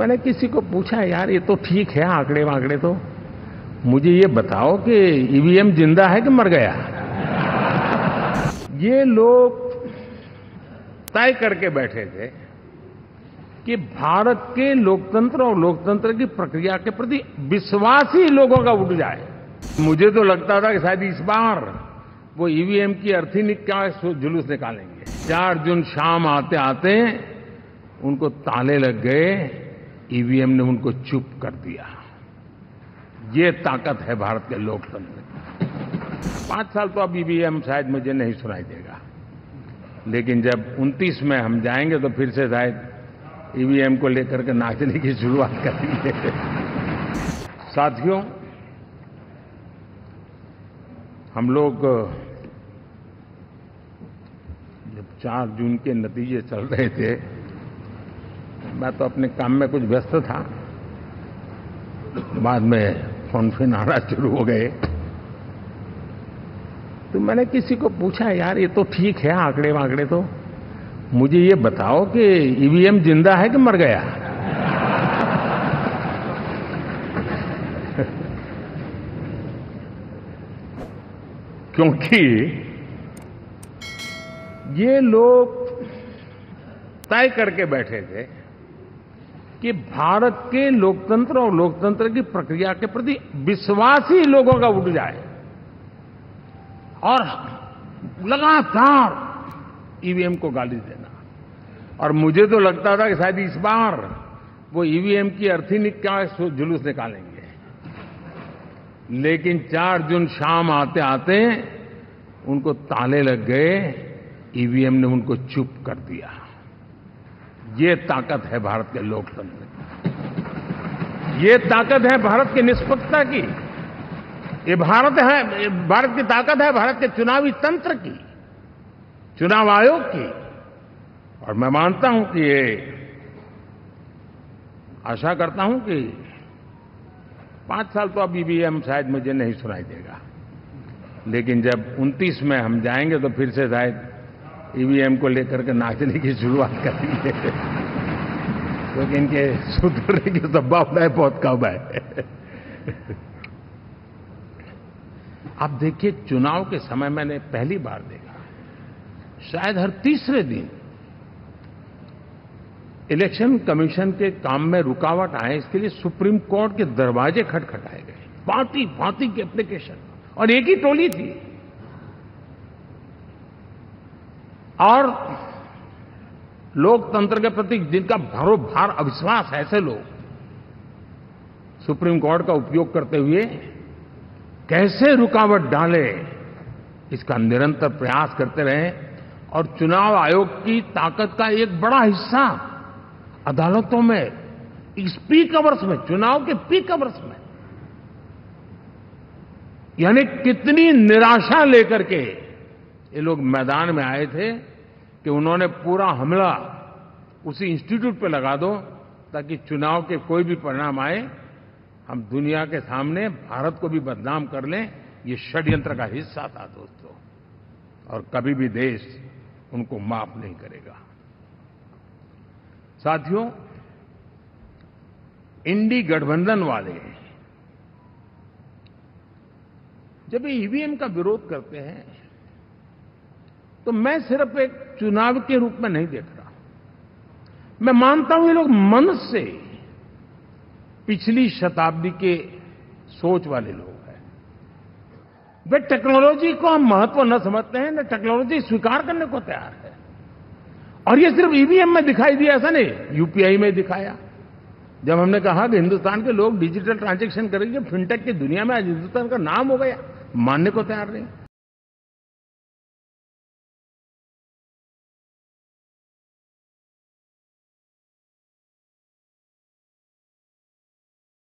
मैंने किसी को पूछा, यार ये तो ठीक है आंकड़े वांकड़े तो, मुझे ये बताओ कि ईवीएम जिंदा है कि मर गया। ये लोग तय करके बैठे थे कि भारत के लोकतंत्र और लोकतंत्र की प्रक्रिया के प्रति विश्वास ही लोगों का उठ जाए। मुझे तो लगता था कि शायद इस बार वो ईवीएम की अर्थी का जुलूस निकालेंगे। 4 जून शाम आते आते उनको ताले लग गए, ईवीएम ने उनको चुप कर दिया। ये ताकत है भारत के लोकतंत्र की। 5 साल तो अब ईवीएम शायद मुझे नहीं सुनाई देगा, लेकिन जब 29 में हम जाएंगे तो फिर से शायद ईवीएम को लेकर के नाचने की शुरुआत करेंगे। साथियों, हम लोग जब 4 जून के नतीजे चल रहे थे, मैं तो अपने काम में कुछ व्यस्त था, बाद में फोन आना शुरू हो गए, तो मैंने किसी को पूछा, यार ये तो ठीक है आंकड़े वांकड़े तो, मुझे ये बताओ कि ईवीएम जिंदा है कि मर गया। क्योंकि ये लोग तय करके बैठे थे कि भारत के लोकतंत्र और लोकतंत्र की प्रक्रिया के प्रति विश्वास ही लोगों का उठ जाए, और लगातार ईवीएम को गाली देना। और मुझे तो लगता था कि शायद इस बार वो ईवीएम की अर्थी का जुलूस निकालेंगे, लेकिन 4 जून शाम आते आते उनको ताले लग गए, ईवीएम ने उनको चुप कर दिया। ये ताकत है भारत के लोकतंत्र की। ये ताकत है भारत की निष्पक्षता की। ये भारत की ताकत है भारत के चुनावी तंत्र की, चुनाव आयोग की। और मैं मानता हूं कि ये आशा करता हूं कि 5 साल तो अब ईवीएम शायद मुझे नहीं सुनाई देगा, लेकिन जब 29 में हम जाएंगे तो फिर से शायद ईवीएम को लेकर के नाचने की शुरुआत करेंगे, क्योंकि इनके सुधरने की संभावना बहुत कम है। आप देखिए, चुनाव के समय मैंने पहली बार देखा, शायद हर तीसरे दिन इलेक्शन कमीशन के काम में रुकावट आए, इसके लिए सुप्रीम कोर्ट के दरवाजे खटखटाए गए, भांति भांति की एप्लीकेशन, और एक ही टोली थी। और लोकतंत्र के प्रति जिनका भरोभार अविश्वास है, ऐसे लोग सुप्रीम कोर्ट का उपयोग करते हुए कैसे रुकावट डाले, इसका निरंतर प्रयास करते रहे। और चुनाव आयोग की ताकत का एक बड़ा हिस्सा अदालतों में, इस पीक आवर्स में, चुनाव के पीक आवर्स में, यानी कितनी निराशा लेकर के ये लोग मैदान में आए थे कि उन्होंने पूरा हमला उसी इंस्टीट्यूट पे लगा दो, ताकि चुनाव के कोई भी परिणाम आए, हम दुनिया के सामने भारत को भी बदनाम कर लें। ये षड्यंत्र का हिस्सा था दोस्तों, और कभी भी देश उनको माफ नहीं करेगा। साथियों, इंडी गठबंधन वाले जब ईवीएम का विरोध करते हैं तो मैं सिर्फ एक चुनाव के रूप में नहीं देख रहा। मैं मानता हूं ये लोग मन से पिछली शताब्दी के सोच वाले लोग हैं। वे टेक्नोलॉजी को हम महत्व न समझते हैं, न टेक्नोलॉजी स्वीकार करने को तैयार है। और ये सिर्फ ईवीएम में दिखाई दिया, ऐसा नहीं, यूपीआई में दिखाया। जब हमने कहा कि हिंदुस्तान के लोग डिजिटल ट्रांजैक्शन करेंगे, फिनटेक की दुनिया में आज हिंदुस्तान का नाम हो गया, मानने को तैयार नहीं।